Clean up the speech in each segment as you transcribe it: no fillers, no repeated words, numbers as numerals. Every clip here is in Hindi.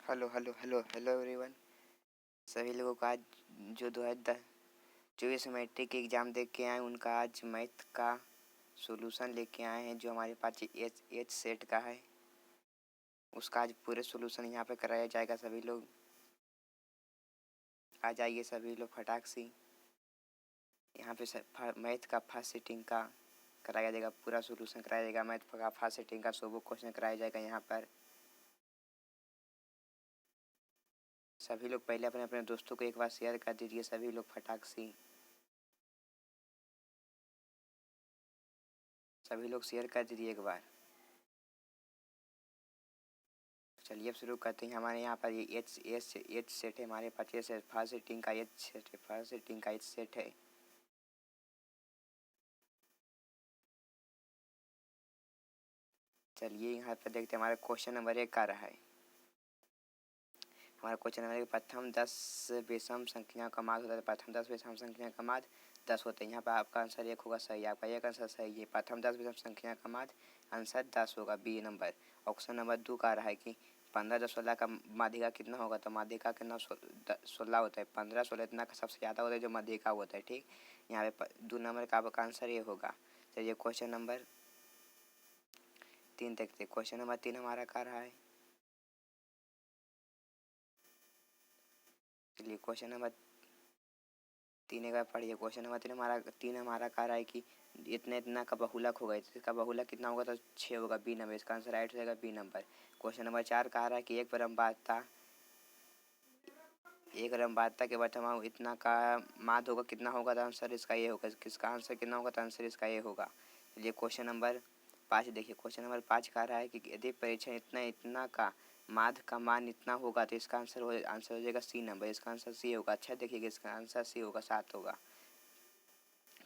Hello hello hello hello everyone. सभी लोगों का आज जो 2024 मैट्रिक के एग्ज़ाम दे के आए उनका आज मैथ का सॉल्यूशन लेके आए हैं जो हमारे पास एच सेट का है। उसका आज पूरे सॉल्यूशन यहाँ पे कराया जाएगा। सभी लोग आ जाइए, सभी लोग फटाक से यहाँ पे मैथ का फर्स्ट सेटिंग का कराया जाएगा, पूरा सॉल्यूशन कराया जाएगा। मैथ का फर्स्ट सेटिंग का 100 क्वेश्चन कराया जाएगा यहाँ पर। सभी लोग पहले अपने अपने दोस्तों को एक बार शेयर कर दीजिए, सभी लोग फटाक से सभी लोग शेयर कर दीजिए एक बार। चलिए अब शुरू करते हैं। हमारे यहाँ पर ये एच सेट है, हमारे पास ये फर्स्ट सेटिंग का एच सेट है, फर्स्ट सेटिंग का एच सेट है। चलिए यहाँ पर देखते हैं हमारा क्वेश्चन नंबर 1 आ रहा है। हमारा क्वेश्चन नंबर 1, प्रथम 10 विषम संख्या का मान होता है। प्रथम 10 विषम संख्या का मान 10 होते हैं। यहाँ पर आपका आंसर 1 होगा सही, आपका एक आंसर सही है। प्रथम 10 विषम संख्या का मान आंसर 10 होगा, बी नंबर। ऑप्शन नंबर 2 का आ रहा है कि 15 10 16 का माध्यिका कितना होगा, तो माध्यिका कितना 16 होता है। 15 16 इतना का सबसे ज़्यादा होता है जो माध्यिका होता है, ठीक। यहाँ पे 2 नंबर का आपका आंसर ये होगा। चलिए क्वेश्चन नंबर 3 देखते हैं। क्वेश्चन नंबर 3 हमारा क्या रहा है। चलिए क्वेश्चन नंबर 3 एक बार पढ़िए। क्वेश्चन नंबर 3 हमारा कह रहा है कि इतना इतना का बहुलक होगा, इसका बहुलक कितना होगा, तो 6 होगा, बी नंबर। इसका आंसर राइट हो जाएगा, बी नंबर। क्वेश्चन नंबर 4 कह रहा है कि एक रंबाता के वर्तमान इतना का माद होगा, कितना होगा, तो आंसर इसका ये होगा। किसका आंसर कितना होगा, तो आंसर इसका ये होगा। चलिए क्वेश्चन नंबर 5 देखिए। क्वेश्चन नंबर 5 कह रहा है कि यदि परीक्षण इतना इतना का माध का मान इतना होगा, तो इसका आंसर हो जाएगा सी नंबर। इसका आंसर सी होगा। अच्छा देखिएगा, इसका आंसर सी होगा, 7 होगा।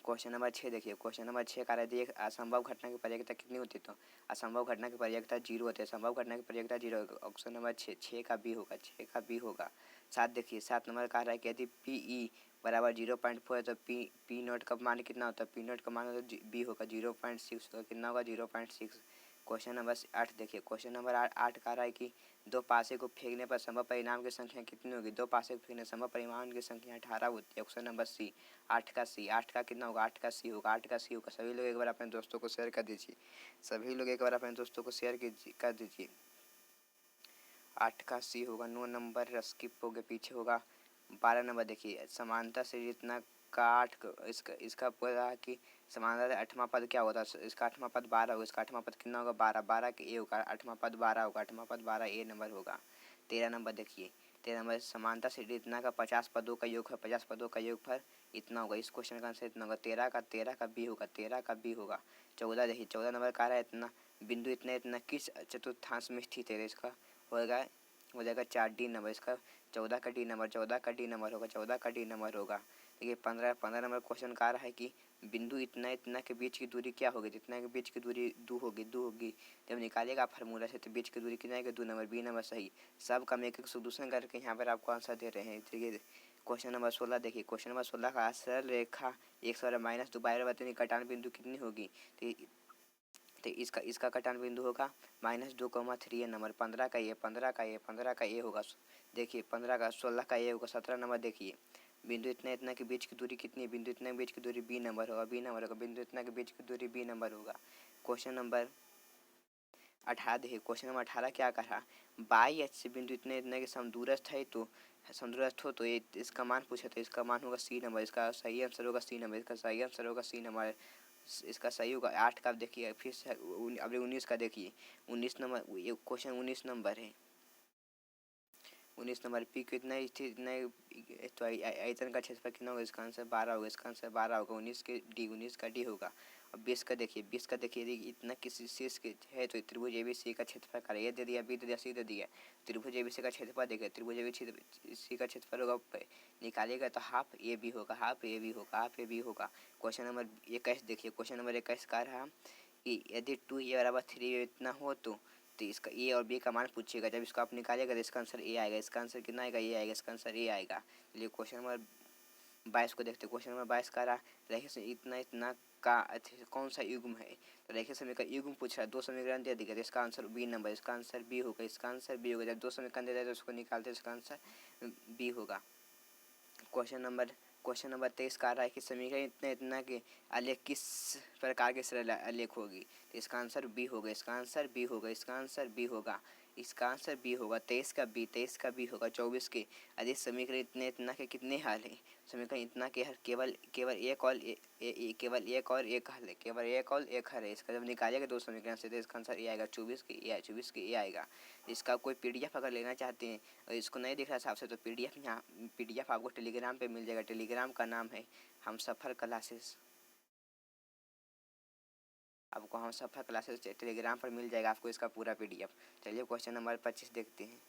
क्वेश्चन नंबर 6 देखिए। क्वेश्चन नंबर 6 कह रहे थे असंभव घटना की प्रयोज्यता कितनी होती है, तो असंभव घटना की प्रयोज्यता 0 होती है। संभव घटना की प्रयोज्यता 0 होगा। ऑप्शन नंबर 6 का बी होगा, 6 का बी होगा। 7 देखिए। 7 नंबर कह रहा है कि यदि पी ई बराबर 0.4 है तो पी नोट का मान कितना होता है, पी नोट का मान होता है बी होगा, 0.6 होगा। कितना होगा, 0.6। क्वेश्चन नंबर 8 देखिए। क्वेश्चन नंबर 8 कह रहा है कि दो पासे को फेंकने पर संभव परिणाम की संख्या कितनी होगी। दो पासे को फेंकने संभव परिणाम की संख्या 18 होती है। ऑप्शन नंबर सी, 8 का सी। 8 का कितना होगा, 8 का सी होगा, 8 का सी होगा। सभी लोग एक बार अपने दोस्तों को शेयर कर दीजिए, सभी लोग एक बार अपने दोस्तों को शेयर कर दीजिए। 8 का सी होगा। 9 नंबर स्किप हो गया, पीछे होगा। 12 नंबर देखिए। समानता से जितना का 8 इसका पूरा कि समानता 8वां पद क्या होता है, इसका 8वां पद 12 होगा। इसका 8वां पद कितना होगा, 12। 12 के ए होगा, 8वां पद 12 होगा, 8वां पद 12 ए नंबर होगा। 13 नंबर देखिए। 13 नंबर समानता से इतना का 50 पदों का योग है, 50 पदों का योग पर इतना होगा। इस क्वेश्चन का आंसर इतना होगा। 13 का बी होगा, 13 का बी होगा। 14 देखिए। 14 नंबर कह रहा है इतना बिंदु इतना इतना किस चतुर्थांश में स्थित है, इसका हो जाएगा 4 डी नंबर। इसका 14 का डी नंबर, 14 का डी नंबर होगा, 14 का डी नंबर होगा। देखिए 15 नंबर क्वेश्चन का रहा है कि बिंदु इतना इतना के बीच की दूरी क्या होगी, जितना के बीच की दूरी 2 होगी, 2 होगी। जब निकालेगा फार्मूला से तो बीच की दूरी कितना है, 2 नंबर, बी नंबर सही। सब का एक एक सॉल्यूशन करके यहाँ पर आपको आंसर दे रहे हैं। देखिए क्वेश्चन नंबर 16 देखिए। क्वेश्चन नंबर 16 का सरल रेखा एक सौ माइनस 2 बारह बताइए कटान बिंदु कितनी होगी। तो इसका कटान बिंदु होगा -2,3 है नंबर। 15 का ये, 15 का ये, 15 का ये होगा। देखिए 15 का 16 का ये होगा। 17 नंबर देखिए। बिंदु इतना इतना के बीच की दूरी कितनी है, बिंदु इतना के बीच की दूरी बी नंबर होगा, बी नंबर होगा। बिंदु इतना के बीच की दूरी बी नंबर होगा। क्वेश्चन नंबर 18 देखिए। क्वेश्चन नंबर 18 क्या कहा, बाई एच से बिंदु इतने इतने के समदूरस्थ है तो समदूरस्थ हो तो ये इसका मान पूछा, तो इसका मान होगा सी नंबर। इसका सही आंसर होगा सी नंबर। इसका सही आंसर होगा सी नंबर। इसका सही होगा। 8 का देखिए, फिर अभी 19 का देखिए। 19 नंबर, ये क्वेश्चन 19 नंबर है। 19 नंबर पी कितना स्थित इतना तो आयतन का क्षेत्रफल कितना होगा, इसका आंसर 12 होगा। इसका आंसर 12 होगा। 19 का डी होगा। अब 20 का देखिए। 20 का देखिए, यदि इतना किसी शीर्ष के है तो त्रिभुज एबीसी का क्षेत्रफल का ये दे दिया, बी दे दिया, सी दे दिया। त्रिभुज एबीसी का क्षेत्रफल देखिए। त्रिभुज एबीसी का क्षेत्रफल होगा, निकालेगा तो हाफ ए बी होगा, हाफ ए बी होगा, हाफ ए बी होगा। क्वेश्चन नंबर 21 देखिए। क्वेश्चन नंबर 21 का रहा कि यदि 2 बराबर 3 इतना हो तो इसका ए और बी का मान पूछेगा। जब इसको आप निकालेगा तो इसका आंसर ए आएगा। इसका आंसर कितना आएगा, ए आएगा। इसका आंसर ए आएगा। चलिए क्वेश्चन नंबर 22 को देखते हैं। क्वेश्चन नंबर 22 का रहा रेखीय समीकरण इतना इतना का कौन सा युग्म है। तो रेखीय समीकरण का युग्म पूछ रहा है, 2 समीकरण दे दिया तो इसका आंसर बी नंबर, इसका आंसर बी होगा, इसका आंसर बी होगा। जब 2 समीकरण दे दिया तो उसको निकालते इसका आंसर बी होगा। क्वेश्चन नंबर 23 का रहा है कि समीकरण इतना इतना के आलेख किस प्रकार के सरल आलेख होगी। तो इसका आंसर बी होगा, इसका आंसर बी होगा, इसका आंसर बी होगा, इसका आंसर बी होगा। 23 का बी होगा। 24 के अधिक समीकरण इतने इतना के कितने हल है। समीकरण इतना के हल केवल केवल एक और केवल एक और एक हल है, केवल एक और एक हल है। इसका जब निकालेगा 2 समीकरण से तो इसका आंसर ए आएगा। 24 के ए 24 के ए आएगा। इसका कोई पीडीएफ अगर लेना चाहते हैं और इसको नहीं दिख रहा साफ से तो पीडीएफ यहाँ पीडीएफ आपको टेलीग्राम पे मिल जाएगा। टेलीग्राम का नाम है हमसफर क्लासेस। आपको हमसफर क्लासेस टेलीग्राम पर मिल जाएगा आपको इसका पूरा पीडीएफ। चलिए क्वेश्चन नंबर 25 देखते हैं।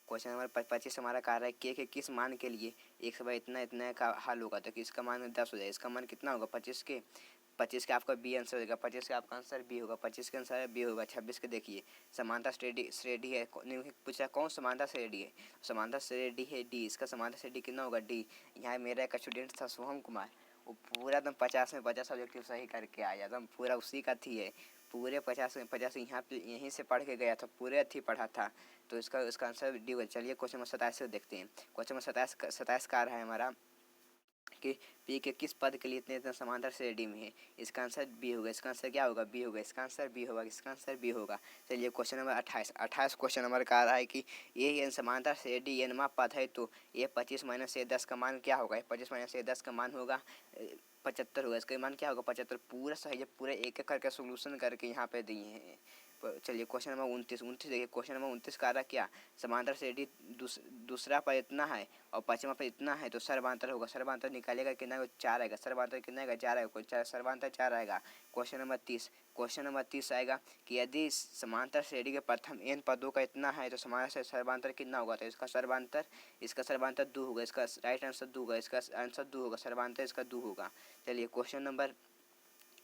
क्वेश्चन नंबर 25 हमारा कह रहा है के किस मान के लिए एक से इतना इतना का हल होगा। तो इसका मान 10 हो जाए, इसका मान कितना होगा 25 के आपका बी आंसर होगा। 25 का आपका आंसर बी होगा, 25 के आंसर बी होगा। 26 के देखिए समानता श्रेणी है, पूछा कौन समानता श्रेणी है। समानता श्रेणी है डी, इसका समानता श्रेणी कितना होगा डी। यहाँ मेरा एक स्टूडेंट था सोहम कुमार, वो पूरा एकदम 50 में 50 ऑब्जेक्टिव सही करके आया, एकदम पूरा उसी का थी है। पूरे 50 में 50 यहाँ पे यहीं से पढ़ के गया था, पूरे अच्छी पढ़ा था। तो इसका आंसर डी होगा। चलिए क्वेश्चन नंबर 27 देखते हैं। क्वेश्चन नंबर 27 का रहा है हमारा कि पी के किस पद के लिए इतने इतना समांतर श्रेणी में है। इसका आंसर बी होगा, इसका आंसर क्या होगा बी होगा, इसका आंसर बी होगा, इसका आंसर बी होगा। चलिए क्वेश्चन नंबर 28 क्वेश्चन नंबर का आ रहा है कि ये एन समांतर श्रेणी एन मा पद है तो ये 25 माइनस ये 10 का मान क्या होगा। 25 माइनस ये 10 का मान होगा 75 होगा। इसका मान क्या होगा 75। पूरा सही है, पूरे एक एक करके सोल्यूशन करके यहाँ पे दिए हैं। चलिए क्वेश्चन नंबर 29 देखिए। क्वेश्चन नंबर 29 का रहा क्या समांतर श्रेणी दूसरा पर इतना है और पांचवा पर इतना है तो सर्वांतर होगा। सर्वांतर निकालेगा कितना 4 आएगा। सर्वांतर कितना आएगा 4 आएगा। सर्वांतर 4 आएगा। क्वेश्चन नंबर 30 आएगा कि यदि समांतर श्रेणी के प्रथम n पदों का इतना है तो समांतर सर्वांतर कितना होगा। तो इसका सर्वांतर 2 होगा, इसका राइट आंसर 2 होगा, इसका आंसर 2 होगा, सर्वांतर इसका 2 होगा। चलिए क्वेश्चन नंबर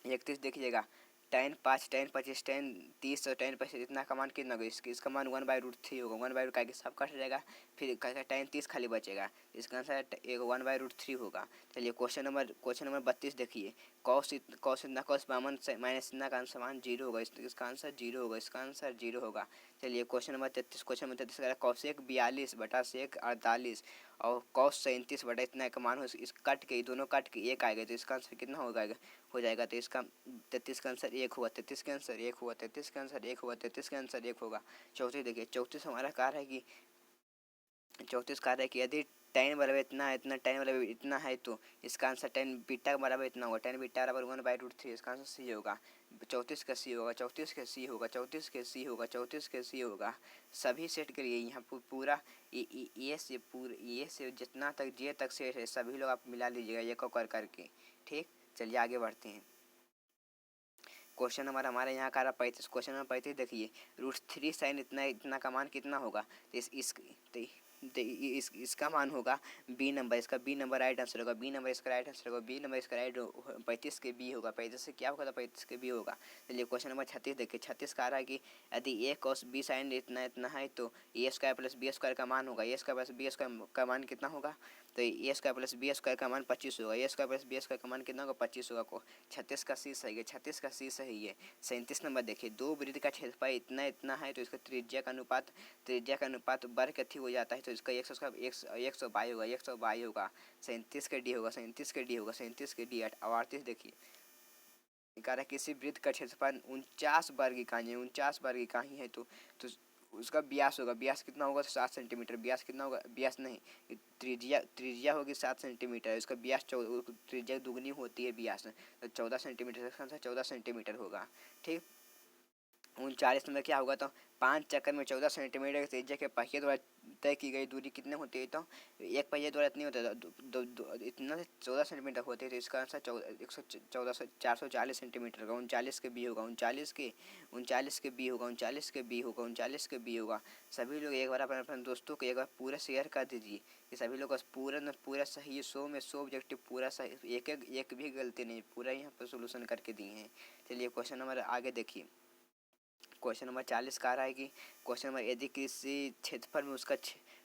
31 देखिएगा। tan 5 tan 25 tan 30 और tan 25 इतना का मान कितना होगा। इसका मान 1/√3 होगा। 1/√3 का सब कट जाएगा, फिर tan 30 खाली बचेगा। इसका आंसर 1/√3 होगा। चलिए क्वेश्चन नंबर 32 देखिए। cos इतना cos माइनस इतना का आंसर मान 0 होगा। इसका आंसर 0 होगा, इसका आंसर 0 होगा। चलिए क्वेश्चन नंबर 33 का cosec 42 बटा sec 48 और cos 37 बटा इतना का मान हो। इस कट के दोनों कट के एक आएगा तो इसका आंसर कितना हो जाएगा। तो इसका 33 का आंसर 1 हुआ, 33 का आंसर 1 हुआ, 33 का आंसर 1 हुआ, 33 का आंसर 1 होगा। 34 देखिए। 34 हमारा कार्य है कि 34 कह रहा है कि यदि tan बराबर इतना है, इतना tan बराबर इतना है तो इसका आंसर tan बीटा बराबर इतना होगा। tan बीटा बराबर 1/√3, इसका आंसर सी होगा। 34 का सी होगा, 34 के सी होगा, 34 के सी होगा, 34 के सी होगा। सभी सेट के लिए यहाँ पूरा ये से जितना तक जे तक सेट है सभी लोग आप मिला लीजिएगा एक कर करके। ठीक, चलिए आगे बढ़ते हैं। क्वेश्चन नंबर हमारे यहाँ का 35। क्वेश्चन नंबर 35 देखिए। √3 sin इतना का मान कितना होगा। तो इसका मान होगा बी नंबर, इसका बी नंबर राइट आंसर होगा। बी नंबर इसका राइट आंसर होगा, बी नंबर इसका राइट 35 के बी होगा। 35 से क्या होगा तो 35 के बी होगा। चलिए क्वेश्चन नंबर 36 देखिए। 36 का आ रहा है कि यदि ए cos बी साइन इतना है तो ए स्क्वायर प्लस बी स्क्वायर का मान होगा। ए स्क्वायर प्लस बी स्क्वायर का मान कितना होगा। तो ए स्क्वायर प्लस बी स्क्वायर का मान 25 होगा। ए स्क्वायर प्लस बी स्क्वायर का मान कितना होगा 25 होगा। 36 का सी सही है, 36 का सी सही है। 37 नंबर देखिए। दो वृत्त का क्षेत्रफल इतना है तो इसका त्रिज्या का अनुपात वर्ग कथी हो जाता है तो इसका 122 होगा, 122 होगा। 37 के डी होगा, 37 के डी होगा, 37 के डी। 38 देखिए। कह रहा है किसी वृत्त का क्षेत्रफल 49 वर्ग इकाई है, 49 वर्ग इकाई है तो उसका व्यास होगा। व्यास कितना होगा 7 सेंटीमीटर। व्यास कितना होगा, व्यास नहीं त्रिज्या होगी 7 सेंटीमीटर। इसका व्यास त्रिज्या दुगनी होती है व्यास, तो 14 सेंटीमीटर, इसका आंसर 14 सेंटीमीटर होगा। ठीक, 39 नंबर क्या होगा तो 5 चक्कर में 14 सेंटीमीटर की त्रिज्या के पहिए द्वारा तय की गई दूरी कितने होती है। तो एक पहिए द्वारा इतनी होता है इतना 14 सेंटीमीटर होती है। तो इसका आंसर 440 सेंटीमीटर होगा। 39 के बी होगा, 39 के बी होगा, 39 के बी होगा, 39 के बी होगा। सभी लोग एक बार अपने दोस्तों को एक बार पूरा शेयर कर दीजिए कि सभी लोग पूरा सही है। 100 में 100 ऑब्जेक्टिव पूरा सही, एक भी गलती नहीं, पूरा यहाँ पर सोल्यूशन करके दिए हैं। चलिए क्वेश्चन नंबर आगे देखिए। क्वेश्चन नंबर 40 का आ रहा है कि क्वेश्चन नंबर यदि किसी क्षेत्रफल में उसका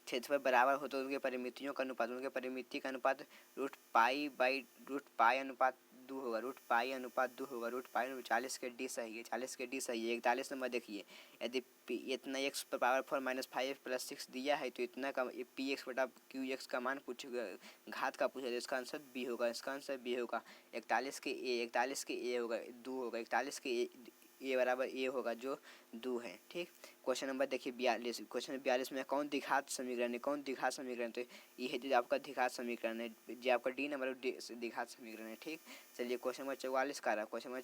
क्षेत्रफल बराबर हो तो उनके परिमितियों का अनुपात, उनके परिमिति का अनुपात √पाई अनुपात 2 होगा, √पाई अनुपात 2 होगा, √पाई 40 के डी सही है, 40 के डी सही है। 41 नंबर देखिए, यदि इतना x पावर 4 -5 + 6 दिया है तो इतना का px बटा qx का मान पूछेगा, घात का पूछेगा, इसका आंसर बी होगा, इसका आंसर बी होगा। 41 के a होगा 2 होगा, 41 के ए बराबर ए होगा जो 2 है। ठीक, क्वेश्चन नंबर देखिए 42। क्वेश्चन 42 में कौन द्विघात समीकरण है, कौन द्विघात समीकरण, तो ये है जो आपका द्विघात समीकरण है, जो आपका डी नंबर द्विघात समीकरण है। ठीक, चलिए क्वेश्चन नंबर 44 का रहा, क्वेश्चन नंबर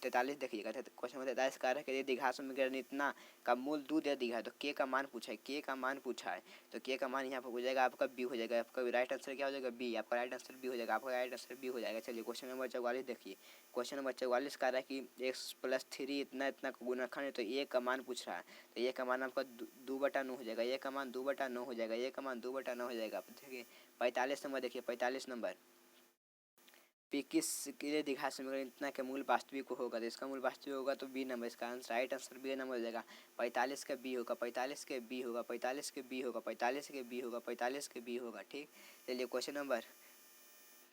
43 देखिएगा, क्वेश्चन नंबर 43 का रहा है कि द्विघात समीकरण इतना का मूल 2 दे दिया है तो के का मान पूछा है, के का मान पूछा है तो के का मान यहाँ पर हो जाएगा आपका बी हो जाएगा, आपका राइट आंसर क्या हो जाएगा बी, आपका राइट आंसर बी हो जाएगा, आपका राइट आंसर बी हो जाएगा। चलिए क्वेश्चन नंबर 44 देखिए, क्वेश्चन नंबर 44 का रहा है कि x+3 इतना इतना का गुणनखंड है तो ए का मान पूछ रहा है, तो ए का मान आपका 2/9 हो जाएगा, ए का मान 2/9 हो जाएगा, ए का मान 2/9 हो जाएगा। देखिए 45 नंबर देखिए, 45 नंबर पी किस के लिए द्विघात समीकरण इतना के मूल वास्तविक होगा, तो इसका मूल वास्तविक होगा तो बी नंबर, इसका answer right answer B number हो जाएगा। 45 का बी होगा, 45 के बी होगा, 45 के बी होगा, 45 के बी होगा, 45 के बी होगा। ठीक, चलिए क्वेश्चन नंबर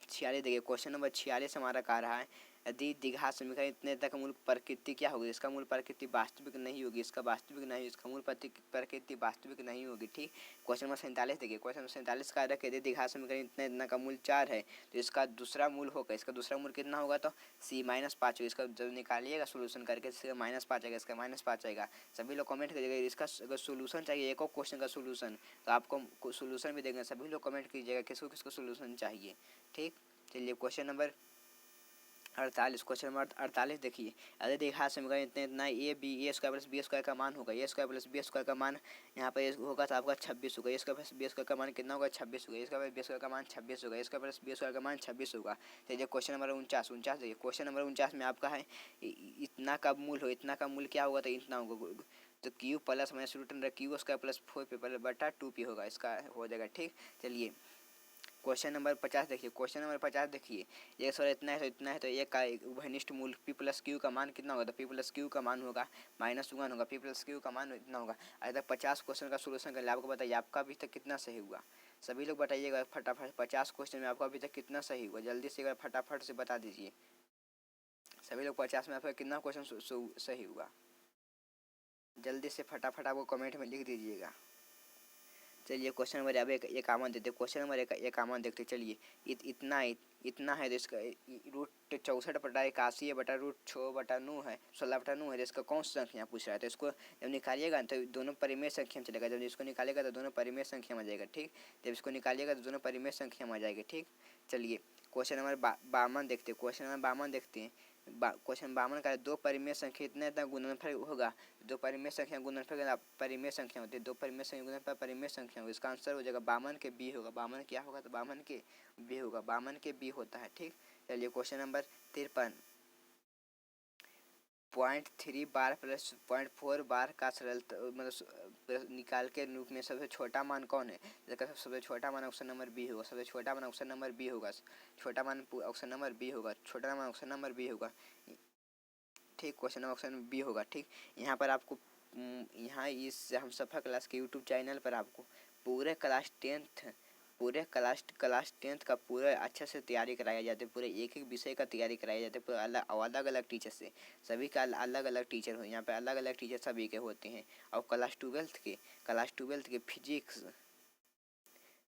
46 देखिए, क्वेश्चन नंबर 46 हमारा कह रहा है यदि द्विघात समीकरण इतने तक मूल प्रकृति क्या होगी, इसका मूल प्रकृति वास्तविक नहीं होगी, इसका वास्तविक नहीं, इसका मूल प्रकृति वास्तविक नहीं होगी। ठीक, क्वेश्चन नंबर 47 देखिए, क्वेश्चन नंबर 47 का रख यदि द्विघात समीकरण इतना इतना का मूल 4 है तो इसका दूसरा मूल होगा, इसका दूसरा मूल कितना होगा तो c-5 होगा। इसका जब निकालिएगा सोल्यूशन करके इसका -5 आएगा, इसका -5 आएगा। सभी लोग कमेंट करिएगा, इसका अगर सोल्यूशन चाहिए एक और क्वेश्चन का सोल्यूशन तो आपको सोल्यूशन भी देंगे, सभी लोग कमेंट कीजिएगा किसको किसको सोल्यूशन चाहिए। ठीक, चलिए क्वेश्चन नंबर 48, क्वेश्चन नंबर 48 देखिए, यदि द्विघात समीकरण इतना इतना a² + b² का मान होगा, a² + b² का मान यहाँ पर होगा तो आपका 26 होगा, a² + b² का मान कितना होगा 26 होगा, a² + b² का मान 26 होगा, a² + b² का मान 26 होगा। चलिए क्वेश्चन नंबर 49 देखिए, क्वेश्चन नंबर 49 में आपका है इतना का मूल हो, इतना का मूल क्या होगा तो इतना होगा तो q + -√q² + 4p/2p होगा, इसका हो जाएगा। ठीक, चलिए क्वेश्चन नंबर 50 देखिए, क्वेश्चन नंबर 50 देखिए, एक सौ इतना है तो इतना है तो एक का उभयनिष्ठ मूल p + q का मान कितना होगा तो p + q का मान होगा -1 होगा, p + q का मान इतना होगा। अभी तक 50 क्वेश्चन का सोल्यूशन कर लिया, आपको बताइए आपका अभी तक कितना सही हुआ, सभी लोग बताइएगा फटाफट। 50 क्वेश्चन में आपका अभी तक कितना सही हुआ, जल्दी से एक बार फटाफट से बता दीजिए सभी लोग। 50 में आपका कितना क्वेश्चन सही हुआ, जल्दी से फटाफट आपको कमेंट में लिख दीजिएगा। चलिए क्वेश्चन नंबर अब एक आमान देते, क्वेश्चन नंबर एक आमान देखते। चलिए इतना है तो इसका √64/81 बटा √6/9 है, 16/9 है, तो इसका कौन सी संख्या पूछ रहा है तो इसको जब निकालिएगा तो दोनों परिमेय संख्या में चलेगा, जब इसको निकालेगा तो दोनों परिमेय संख्या में आ जाएगा। ठीक, जब इसको निकालिएगा तो दोनों परिमेय संख्या में आ जाएगा। ठीक, चलिए क्वेश्चन नंबर 52 देखते हैं, क्वेश्चन नंबर 52 देखते हैं। क्वेश्चन 52 का दो परिमेय संख्या इतना इतना गुणनफल होगा, दो परिमेय संख्या गुणनफल परिमेय संख्या होती है, दो परिमेय संख्या गुणनफल परिमेय संख्या होगी, इसका आंसर हो जाएगा 52 के बी होगा, 52 क्या होगा तो 52 के बी होगा, 52 के बी होता है। ठीक, चलिए क्वेश्चन नंबर 53, 0.3 बार प्लस 0.4 बार का सरल मतलब निकाल के रूप में सबसे छोटा मान कौन है, सबसे छोटा मान ऑप्शन नंबर बी होगा, सबसे छोटा मान ऑप्शन नंबर बी होगा, छोटा मान ऑप्शन नंबर बी होगा, छोटा मान ऑप्शन नंबर बी होगा। ठीक, क्वेश्चन ऑप्शन बी होगा। ठीक, यहाँ पर आपको यहाँ इस हम सफा क्लास के यूट्यूब चैनल पर आपको पूरे क्लास टेंथ का पूरा अच्छे से तैयारी कराया जाता है, पूरे एक एक विषय का तैयारी कराया जाता है, पूरा अलग अलग टीचर से, सभी का अलग अलग टीचर हो, यहाँ पे अलग अलग टीचर सभी के होते हैं। और क्लास ट्वेल्थ के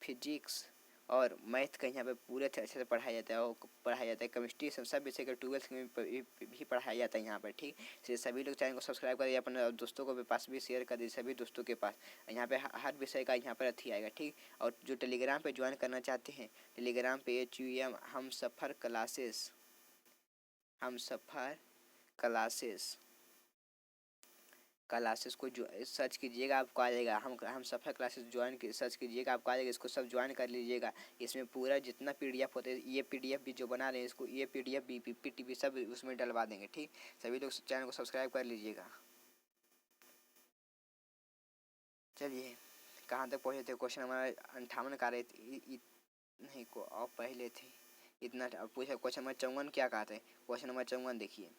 फिजिक्स और मैथ का यहाँ पे पूरे अच्छे से पढ़ाया जाता है, और पढ़ाया जाता है केमिस्ट्री सब विषय का 12th में भी पढ़ाया जाता है यहाँ पर। ठीक, इसलिए सभी लोग चैनल को सब्सक्राइब करिए, अपने दोस्तों को पास भी शेयर कर दीजिए, सभी दोस्तों के पास। यहाँ पे हर विषय का यहाँ पर अथी आएगा। ठीक, और जो टेलीग्राम पे ज्वाइन करना चाहते हैं, टेलीग्राम पे HUM हम सफ़र क्लासेस को जो सर्च कीजिएगा आपको आ जाएगा, हम सफ़र क्लासेस ज्वाइन सर्च कीजिएगा आपको आ जाएगा, इसको सब ज्वाइन कर लीजिएगा। इसमें पूरा जितना PDF होता है, ये PDF भी जो बना रहे हैं इसको, ये PDF भी PPT सब उसमें डलवा देंगे। ठीक, सभी लोग चैनल को सब्सक्राइब कर लीजिएगा। चलिए कहाँ तक पहुँचे थे, क्वेश्चन हमारा 58 का रहे नहीं को और पहले थे इतना पूछा। क्वेश्चन नंबर 54 क्या कहते हैं, क्वेश्चन नंबर 54 देखिए,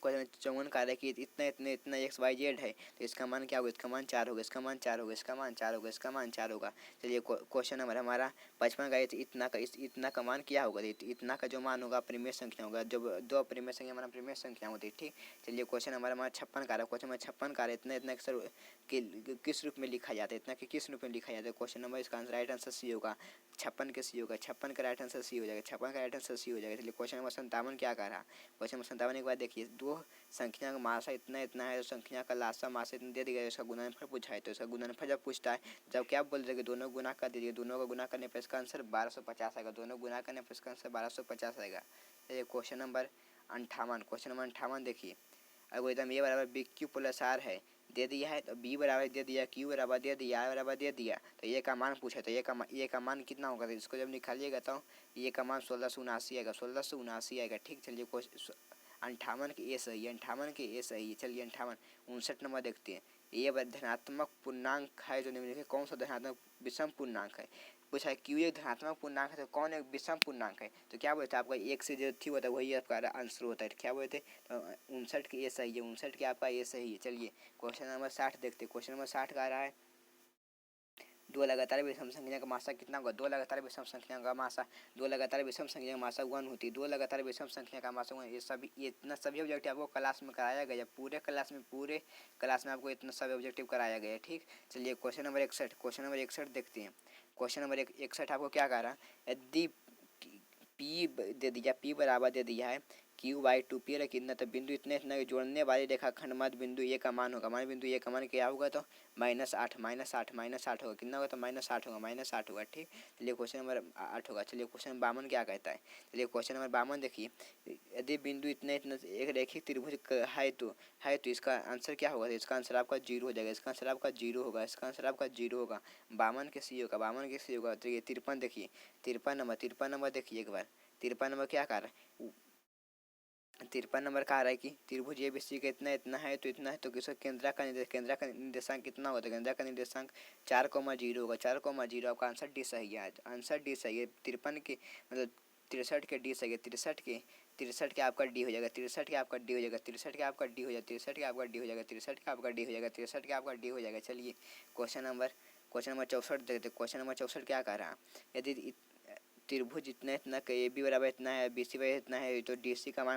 क्वेश्चन 54 कह रहा है कि इतना इतना इतना एक्स वाई जेड है, तो इसका मान क्या होगा, इसका मान 4 होगा, इसका मान 4 होगा, इसका मान 4 होगा, इसका मान 4 होगा। चलिए क्वेश्चन नंबर हमारा 55 का इतना का इतना का मान क्या होगा, इतना का जो मान होगा परिमेय संख्या होगा, जब दो अपरिमेय संख्या हमारा परिमेय संख्या होती है। ठीक, चलिए क्वेश्चन नंबर हमारा 56 का रहा है। क्वेश्चन नंबर 56 का इतना इतना किस रूप में लिखा जाता है, इतना कि किस रूप में लिखा जाता है। क्वेश्चन नंबर इसका आंसर राइट आंसर सी होगा। 56 के सी होगा, 56 का राइट आंसर सी हो जाएगा, 56 का राइट आंसर सी हो जाएगा। चलिए क्वेश्चन नंबर 57 क्या कह रहा, क्वेश्चन नंबर 57 एक बार देखिए, दो संख्या का मासा इतना इतना है, संख्या का लासा मासा इतना दे दिया, इसका गुणनफल पूछा है, तो इसका गुणनफल जब पूछता है, जब क्या बोल रहे दोनों गुना कर दीजिए, दोनों का गुना करने पर इसका आंसर 1250 आएगा, दोनों गुना करने पर इसका आंसर 1250 आएगा। चलिए क्वेश्चन नंबर 58, क्वेश्चन नंबर 58 देखिए, एल्गोरिथम ए बराबर बी क्यू प्लस आर है दे दिया है, तो बी बराबर दे दिया, क्यू बराबर दे दिया, आर बराबर दे दिया, तो ये का मान पूछे, तो ये का मान कितना होगा, तो इसको जब निकालिएगा तो ये का मान 1679 आएगा, 1679 आएगा। ठीक, चलिए 58 के ए सही है, 58 के ए सही है। चलिए 58 59 नंबर देखते हैं, ये धनात्मक पूर्णांक है जो निम्नलिखित कौन सा धनात्मक विषम पूर्णांक है। पूछा है क्यों एक धनात्मक पूर्णांक है तो कौन एक विषम पूर्णांक है, तो क्या बोलते हैं आपका एक से जो थी होता है वही आपका आंसर होता है। क्या बोलते हैं, तो 59 के ए सही है, 59 के आपका ए सही है। चलिए क्वेश्चन नंबर 60 देखते हैं, क्वेश्चन नंबर 60 का आ रहा है, दो लगातार विषम संख्या का मासा कितना होगा, दो लगातार विषम संख्या का मासा, दो लगातार विषम संख्या का मासा 1 होती है, दो लगातार विषम संख्या का मासा 1। ये सभी इतना सभी ऑब्जेक्टिव आपको क्लास में कराया गया, पूरे क्लास में आपको इतना सभी ऑब्जेक्टिव कराया गया। ठीक, चलिए क्वेश्चन नंबर 61, क्वेश्चन नंबर 61 देखते हैं। क्वेश्चन नंबर 61 आपको क्या कह रहा है, यदि पी दे दिया, पी बराबर दे दिया है क्यू बाई 2 पी कितना, तो बिंदु इतने इतना जोड़ने वाले रेखाखंड मध्य बिंदु ए का मान होगा, मान बिंदु ए का मान क्या होगा, तो -8 -8 होगा, कितना होगा, तो -8 होगा, -8 होगा। ठीक, चलिए क्वेश्चन नंबर 8 होगा। चलिए क्वेश्चन नंबर 52 क्या कहता है, चलिए क्वेश्चन नंबर 52 देखिए, यदि बिंदु इतने इतना एक रैखिक त्रिभुज है तो इसका आंसर क्या होगा, इसका आंसर आपका 0 हो जाएगा, इसका आंसर आपका 0 होगा, इसका आंसर आपका 0 होगा। 52 के सी होगा, 52 के सी होगा। तो ये 53 देखिए, 53 नंबर देखिए एक बार, 53 नंबर क्या कर रहा है, 53 नंबर का आ रहा है कि त्रिभुज एबीसी का इतना इतना है तो इतना है, तो किसका केंद्र का निर्देशांक कितना होता है, केंद्र का निर्देशांक 4,0 होगा, 4,0 आपका आंसर डी सही है, आंसर डी सही है। 53 के मतलब 63 के डी सही है, 63 के आपका डी हो जाएगा, 63 के आपका डी हो जाएगा, 63 के आपका डी हो जाएगा, 63 के आपका डी हो जाएगा, 63 के आपका डी हो जाएगा, 63 के आपका डी हो जाएगा। चलिए क्वेश्चन नंबर 64 देखते, क्वेश्चन नंबर 64 क्या कह रहा है, यदि त्रिभुज इतना इतना का ए बी बराबर इतना है, बी सी बराबर इतना है, तो डी सी का मान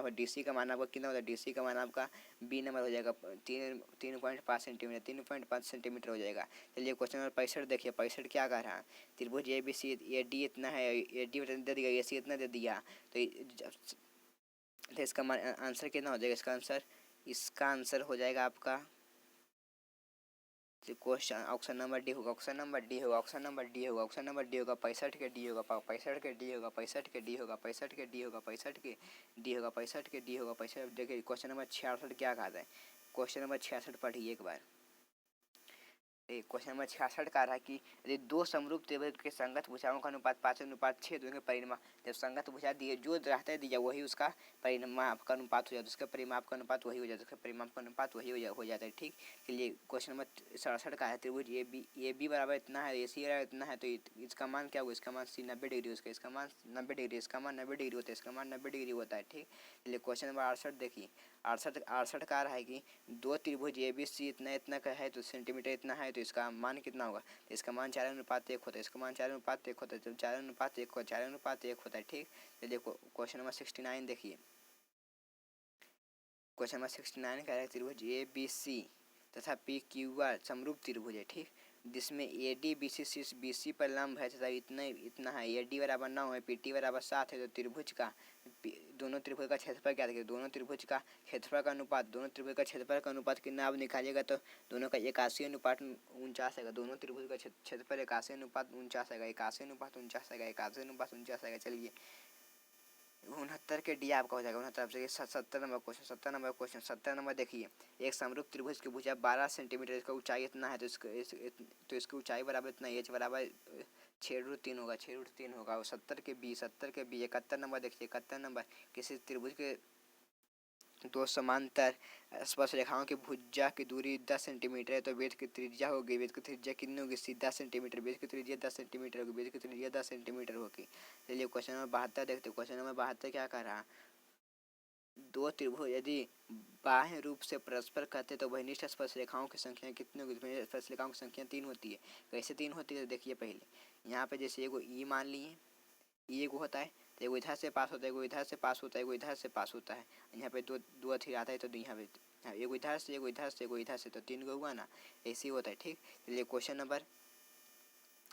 आपका कितना होता है, डी सी का मान आपका बी नंबर हो जाएगा, 3.5 सेंटीमीटर, 3.5 सेंटीमीटर हो जाएगा। चलिए क्वेश्चन नंबर 65 देखिए, 65 क्या कह रहा है, त्रिभुज A B C, A D इतना है, ए डी दे दिया, ए सी इतना दे दिया, तो इसका आंसर कितना हो जाएगा, इसका आंसर हो जाएगा आपका क्वेश्चन ऑप्शन नंबर डी होगा, ऑप्शन नंबर डी होगा, ऑप्शन नंबर डी होगा, ऑप्शन नंबर डी होगा। 65 के डी होगा, 65 के डी होगा, 65 के डी होगा, 65 के डी होगा, 65 के डी होगा, 65 के डी होगा, 65। देखिए क्वेश्चन नंबर 66 क्या कहता है, क्वेश्चन नंबर 66 पढ़िए एक बार। क्वेश्चन नंबर 66 का रहा है कि यदि दो समरूप त्रिभुज के संगत भुजाओं का अनुपात 5:6 दोनों के परिमाण, जब संगत भुजा दिए जो रहता है दिया वही उसका परिमाप का अनुपात हो जाता है, उसका परिमाप का अनुपात वही हो जाता है, उसका परिमाप का अनुपात वही हो जाता है। ठीक, चलिए क्वेश्चन नंबर 67 का है, त्रिभुज ए बी बराबर इतना है, ए सी बराबर इतना है, तो इसका मान क्या होगा, इसका मान 90 डिग्री, उसका इसका मान 90 डिग्री, इसका मान 90 डिग्री होता है, इसका मान 90 डिग्री होता है। ठीक, चलिए क्वेश्चन नंबर 68 देखिए, 68 का रहा है कि दो त्रिभुज ए बी सी इतना इतना का है, तो सेंटीमीटर इतना है, तो इसका मान कितना होगा, तो इसका मान 4:1 होता है, इसका मान 4:1 होता है, तो 4:1 होता है। ठीक, चलिए क्वेश्चन नंबर 69 देखिए, क्वेश्चन नंबर 69 कह रहा है त्रिभुज ए बी सी तथा पी क्यू आर समरूप त्रिभुज है। ठीक, जिसमें ए डी बी सी पर लंब है तथा इतना इतना है, ए डी बराबर 9 है, पी टी बराबर 7 है, तो त्रिभुज का दोनों त्रिभुज का क्षेत्रफल क्या देखिए, दोनों त्रिभुज का क्षेत्रफल का अनुपात, दोनों त्रिभुज का क्षेत्रफल का अनुपात कितना आप निकालिएगा, तो दोनों का 81:49 आएगा, दोनों त्रिभुज का क्षेत्रफल 81:49 आएगा, 81:49 आएगा, 81:49 आएगा। चलिए 69 के डी आपका हो जाएगा, 69 से 70 नंबर क्वेश्चन, 70 नंबर देखिए, एक समरूप त्रिभुज की भुजा 12 सेंटीमीटर, इसका ऊंचाई इतना है, तो इसकी ऊंचाई बराबर इतना, एच बराबर 6√3 होगा, 6√3 होगा। और 70 के बी 71 नंबर देखिए, 71 नंबर किसी त्रिभुज के दो समांतर स्पर्श रेखाओं की भुजा की दूरी 10 सेंटीमीटर है, तो वेद की त्रिज्या होगी, वेद की त्रिज्या कितनी होगी, 10 सेंटीमीटर, वेद की त्रिज्या 10 सेंटीमीटर होगी, वेद की त्रिज्या 10 सेंटीमीटर होगी। चलिए क्वेश्चन नंबर 72 देखते हैं, क्वेश्चन नंबर 72 क्या कर रहा है, दो त्रिभुज यदि बाह्य रूप से परस्पर कहते तो घनिष्ठ स्पर्श रेखाओं की संख्या कितनी होगी? घनिष्ठ स्पर्श रेखाओं की संख्या 3 होती है। कैसे 3 होती है? देखिए पहले यहाँ पे जैसे एगो ई मान लिए, ई एगो होता है तो एगो इधर से पास होता है, एगो इधर से पास होता है, एगो इधर से पास होता है। यहाँ पे दो दो अथी आता है तो यहाँ पे एगो इधर से, एगो इधर से, एगो इधर से, तो 3 गो हुआ ना, ऐसे ही होता है। ठीक, चलिए क्वेश्चन नंबर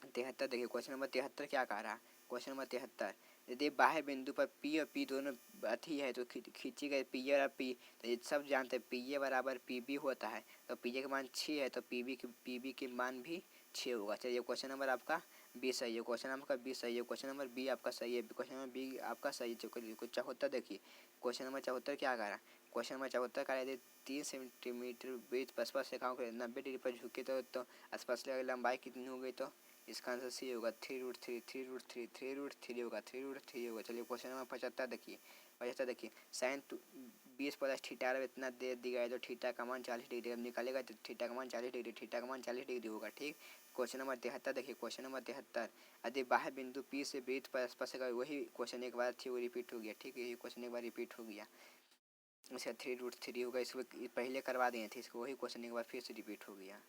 73 देखिए। क्वेश्चन नंबर 73 क्या कह रहा है? क्वेश्चन नंबर 73, यदि बाह्य बिंदु पर पी और पी दोनों अथी है तो खींची गई पी और पी, तो ये सब जानते हैं पी ए बराबर पी बी होता है, तो पी ए का मान 6 है तो पी बी के मान भी 6 होगा। चलिए क्वेश्चन नंबर आपका 20 सही है, क्वेश्चन आपका 20 सही है, क्वेश्चन नंबर बी आपका सही है, क्वेश्चन नंबर बी आपका सही है। 74 देखिए। क्वेश्चन नंबर 74 क्या कह रहा है? क्वेश्चन नंबर 74 का यदि 3 सेंटीमीटर बीच स्पर्श रेखाओं के 90 डिग्री पर झुके तो स्पर्श रेखा की लंबाई कितनी हो गई? तो इसका आंसर सी होगा 3√3, 3√3, 3√3 होगा, 3√3 होगा। चलिए क्वेश्चन नंबर 75 देखिए। 75 देखिए, साइन 20 प्लस थीटा इतना दे दिया है तो थीटा का मान 40 डिग्री, अब निकालेगा तो थीटा का मान 40 डिग्री, थीटा का मान 40 डिग्री होगा। ठीक, क्वेश्चन नंबर 73 देखिए। क्वेश्चन नंबर 73, यदि बाह्य बिंदु पी से वृत्त पर स्पर्श का, वही क्वेश्चन एक बार थी वो रिपीट हो गया। ठीक है, यही क्वेश्चन एक बार रिपीट हो गया। इसका 3√3 होगा, इसको पहले करवा दिए थे, इसको वही क्वेश्चन एक बार फिर से रिपीट हो गया।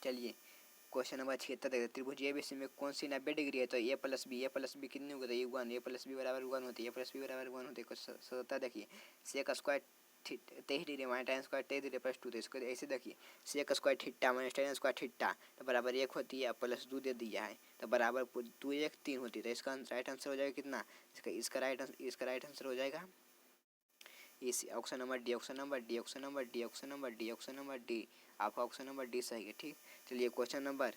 चलिए क्वेश्चन नंबर 76, त्रिभुज एबीसी में कौन सी 90 डिग्री है? तो ए प्लस बी कितनी होगी? तो ये 1, ए प्लस बी बराबर 1 होती है, ए प्लस बी बराबर 1 होती है। 77 देखिए, sec square 23 degree minus tan square 23 degree plus 2, तो इसको ऐसे देखिए, sec square theta minus tan square theta तो बराबर 1 होती है, प्लस 2 दे दिया है तो बराबर 2 1 3 होती है। तो इसका राइट आंसर हो जाएगा कितना? इसका राइट आंसर हो जाएगा इस option number D, option number D, option number D, option number D, option number D. आपका ऑप्शन नंबर डी सही है। ठीक, चलिए क्वेश्चन नंबर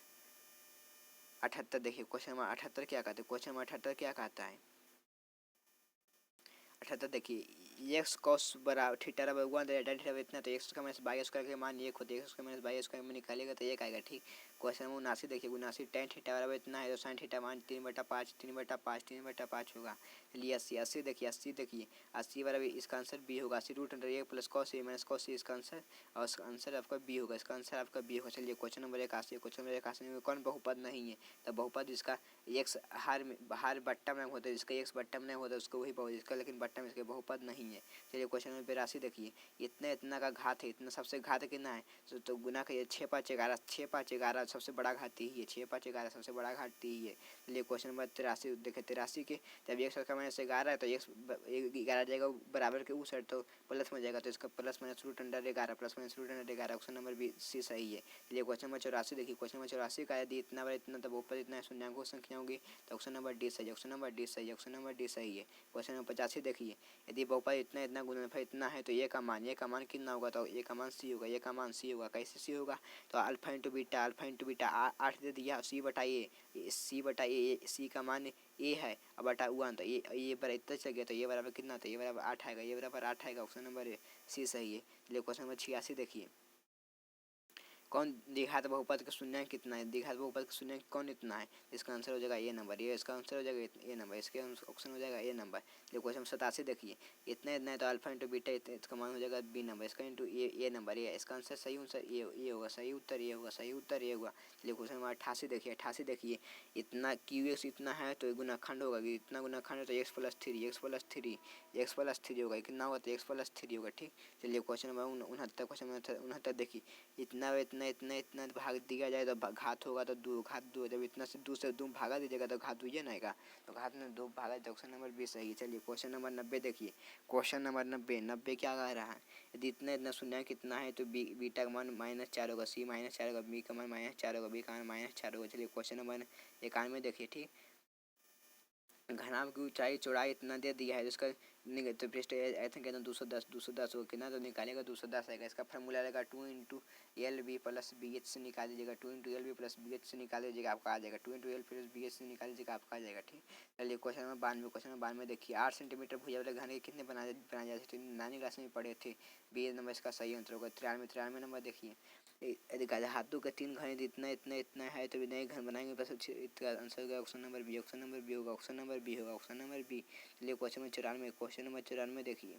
78 देखिए। क्वेश्चन नंबर 78 क्या कहते हैं? क्वेश्चन नंबर 78 क्या कहता है? 78 देखिए, एक्स कॉस बराबर थीटा बराबर 1 tan थीटा इतना, तो एक्स का माइनस बाई स्क्वायर के मान 1 होते हैं, एक्स का माइनस बाई स्क्वायर में निकालेगा तो 1 आएगा। ठीक, क्वेश्चन नंबर 79 देखिए। 79 tan थीटा बराबर इतना है तो साइन थीटा मान 3/5, 3/5, 3/5 होगा। चलिए 80 देखिए। 80 देखिए, 80 बराबर इसका आंसर बी होगा, 80√1 plus cos A minus cos A इसका आंसर, और इसका आंसर आपका बी होगा, इसका आंसर आपका बी होगा। चलिए क्वेश्चन नंबर 81, क्वेश्चन नंबर 81 में कौन बहुपद नहीं है? तो बहुपद इसका एक्स हर बट्टा में होता है, जिसका एक्स बट्टा में नहीं होता उसको वही बहुपद, इसका लेकिन बट्टा में इसके बहुपद नहीं है। चलिए क्वेश्चन नंबर 82 देखिए, इतना इतना का घात है, इतना सबसे घात कितना है? तो गुना करिए 6 5 11, 6 5 11 सबसे बड़ा घात ही है, 6 5 11 सबसे बड़ा घात ही है। चलिए क्वेश्चन नंबर 83 देखे। 83 के जब एक का माइनस 11 है तो एक 11 जाएगा बराबर के उस साइड तो प्लस में जाएगा, तो इसका plus minus root under 11, plus minus root under 11, option number B C सही है। चलिए क्वेश्चन नंबर 84 देखिए। क्वेश्चन नंबर 84 का यदि इतना बार इतना तो बहुपद इतना है, शून्याङ्कों संख्या होगी, तो ऑप्शन नंबर डी सही है, ऑप्शन नंबर डी सही है, ऑप्शन नंबर डी सही है। क्वेश्चन नंबर 85 देखिए, यदि बहुपद इतना इतना गुणनफल इतना है तो ए का मान कितना होगा? तो ए का मान सी होगा, ए का मान सी होगा। कैसे सी होगा? तो अल्फा इंटू बीटा 8 दे दिया, सी बटा ए, सी का मान ए है और बटा 1, तो ये बराबर इतना चल गया तो ये बराबर कितना? तो ये बराबर 8 आएगा, ये बराबर 8 आएगा, ऑप्शन नंबर सी सही है। चलिए क्वेश्चन नंबर 86 देखिए, कौन द्विघात बहुपद का शून्याङ्क कितना है? द्विघात बहुपद का शून्याङ्क कौन इतना है? इसका आंसर हो जाएगा ए नंबर, ये इसका आंसर हो जाएगा ए नंबर, इसके ऑप्शन हो जाएगा ए नंबर। जो क्वेश्चन 87 देखिए, इतना इतना है तो अल्फा इंटू बीटा इसका मान हो जाएगा बी नंबर, इसका इंटू ए नंबर, ये इसका आंसर सही आंसर ये होगा, सही उत्तर ये होगा, सही उत्तर ये होगा। चलिए क्वेश्चन नंबर 88 देखिए। 88 देखिए, इतना क्यू एक्स इतना है तो गुणाखंड होगा, इतना गुणाखंड है तो एक्स प्लस थ्री होगा, कितना होगा? तो एक्स प्लस 3 होगा। ठीक, चलिए क्वेश्चन नंबर 69, क्वेश्चन नंबर 69 देखिए, इतना भाग दिया जाए तो घात होगा तो 2, घात 2, जब इतना से 2 से 2 भागा दीजिएगा तो घात 2 ही ना आएगा, तो घात में 2 भागा तो ऑप्शन नंबर बी सही है। चलिए क्वेश्चन नंबर 90 देखिए। क्वेश्चन नंबर 90 क्या कह रहा है? यदि इतना शून्य कितना है तो बीटा का मान -4 होगा, सी -4 होगा, बी का मान -4 होगा, बी का मान -4 होगा। चलिए क्वेश्चन नंबर 91 देखिए। ठीक, घनाभ की ऊंचाई चौड़ाई इतना दे दिया है, जिसका तो पृष्ठ आई थिंक कहते हैं 210 हो कितना, तो निकालेगा 210 आएगा। इसका फॉर्मूला रहेगा 2 into L B plus B H से निकाल दीजिएगा, 2 into L B plus B H से निकाल दीजिएगा, आपका आ जाएगा 2 into L plus B H से निकाल दीजिएगा, आपका आ जाएगा। ठीक, चलिए क्वेश्चन नंबर 92, क्वेश्चन नंबर 92 देखिए, 8 सेंटीमीटर भुजा वाले घन के कितने बनाए जा सकते हैं? 9वीं क्लास में पढ़े थे। बी नंबर इसका सही आंसर होगा 93 नंबर देखिए, यदि धातु के 3 घन इतना है तो नए घन बनाएंगे, बस इसका आंसर होगा option number B, option number B होगा, ऑप्शन नंबर बी होगा, ऑप्शन नंबर बी। चलिए क्वेश्चन नंबर 94, क्वेश्चन नंबर 94 देखिए,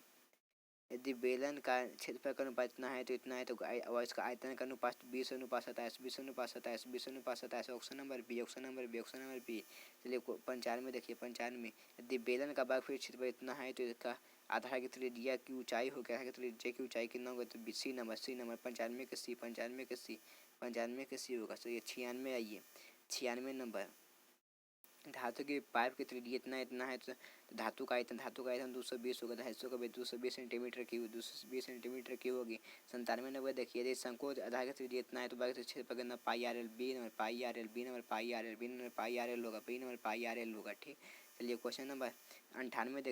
यदि बेलन का क्षेत्रफल का अनुपात इतना है तो इतना है, तो इसका आयतन का अनुपात 20:27, 20:27, 20:27, option number B, option number B, option number B. चलिए 95 देखिए। 95, यदि बेलन का भागफल क्षेत्रफल इतना है तो इसका आधार की त्रिज्या की ऊंचाई हो गया है, त्रिज्या की ऊंचाई कितना होगा, तो सी नंबर 95 के सी 95 के सी होगा। तो ये 96 आइए 96 नंबर। धातु के पाइप की त्रिज्या इतना है तो धातु का आयतन 220 होगा। 250 का 220 सेंटीमीटर की 220 सेंटीमीटर की होगी। 97 नंबर देखिए यदि शंकु आधार का त्रिज्या इतना है तो बाकी क्षेत्र पर pi R L B number pi R L B number pi R L B number pi R L होगा B number pi R L होगा। ठीक, चलिए क्वेश्चन नंबर 98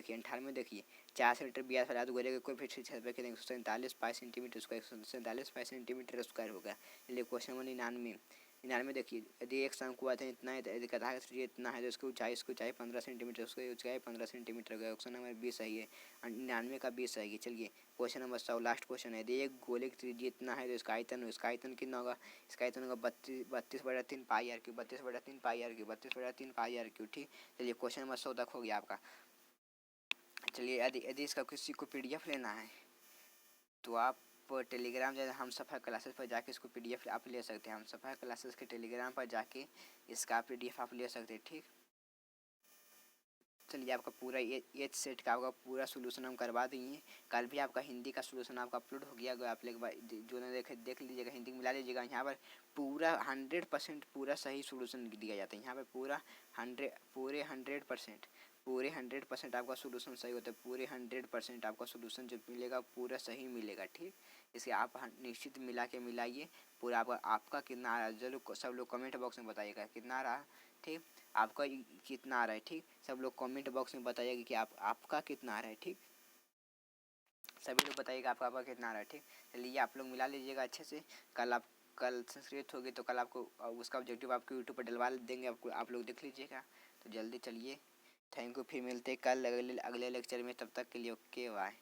देखिए 4 सेंटीमीटर 42 फैला तो गोले के कोई फिर क्षेत्र पर 147 पाई सेंटीमीटर स्क्वायर 147 पाई सेंटीमीटर स्क्वायर होगा। चलिए क्वेश्चन नंबर 99 देखिए यदि एक शंकु आयतन इतना है, यदि आधार का त्रिज्या इतना है तो इसकी ऊंचाई 15 सेंटीमीटर, उसकी ऊंचाई 15 सेंटीमीटर होगा। ऑप्शन नंबर 20 सही है। 99 का 20 सही है। चलिए क्वेश्चन नंबर 100 लास्ट क्वेश्चन है। यदि एक गोले की त्रिज्या इतना है तो इसका आयतन कितना होगा, इसका आयतन होगा 32/3 pi R cube 32/3 pi R cube 32/3 pi R cube. ठीक, चलिए क्वेश्चन नंबर 100 तक हो गया आपका। चलिए यदि इसका किसी को PDF लेना है तो आप टेलीग्राम जैसे हम सफ़र क्लासेस पर जाके इसको PDF आप ले सकते हैं। हम सफ़र क्लासेस के टेलीग्राम पर जाके इसका PDF आप ले सकते हैं। ठीक, चलिए आपका पूरा ये सेट का आपका पूरा सोल्यूशन हम करवा देंगे। कल भी आपका हिंदी का सोल्यूशन आपका अपलोड हो गया। आप लोग जो ने देख लीजिएगा, हिंदी मिला लीजिएगा। यहाँ पर पूरा 100% पूरा सही सोल्यूशन दिया जाता है। यहाँ पर पूरे 100% आपका सोल्यूशन सही होता है। पूरे 100% आपका सोल्यूशन जो मिलेगा पूरा सही मिलेगा। ठीक, इसे आप निश्चित मिलाइए पूरा आपका कितना आ रहा है। जरूर सब लोग कमेंट बॉक्स में बताइएगा कितना आ रहा है। ठीक, आपका कितना आ रहा है। ठीक, सब लोग कमेंट बॉक्स में बताइएगा कि आपका कितना आ रहा है। ठीक, सभी लोग बताइएगा आपका कितना आ रहा है। ठीक, चलिए आप लोग मिला लीजिएगा अच्छे से। कल संस्कृत होगी तो कल आपको उसका ऑब्जेक्टिव आपको यूट्यूब पर डलवा देंगे, आप लोग देख लीजिएगा। तो जल्दी चलिए, थैंक यू। फिर मिलते हैं कल अगले लेक्चर में। तब तक के लिए ओके बाय।